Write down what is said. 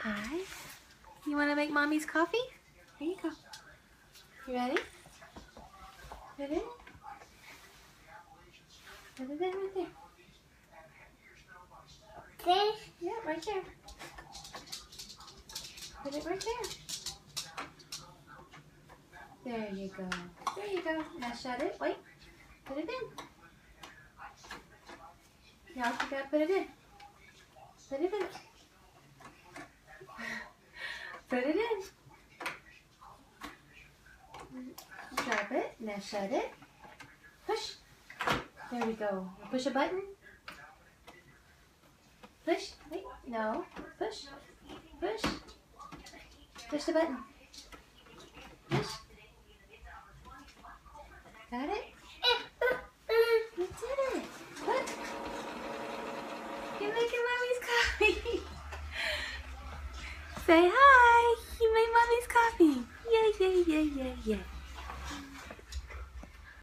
Hi. You want to make mommy's coffee? Here you go. You ready? Put it in. Put it in right there. This? Yeah, right there. Put it right there. There you go. There you go. Now shut it. Wait. Put it in. Now you gotta put it in. Put it in. Put it in. Drop it. Now shut it. Push. There we go. Push a button. Push. Wait. No. Push. Push. Push the button. Push. Got it? You did it. Look. You're making mommy's coffee. Say hi. You made mommy's coffee. Yay, yay, yay, yay, yay.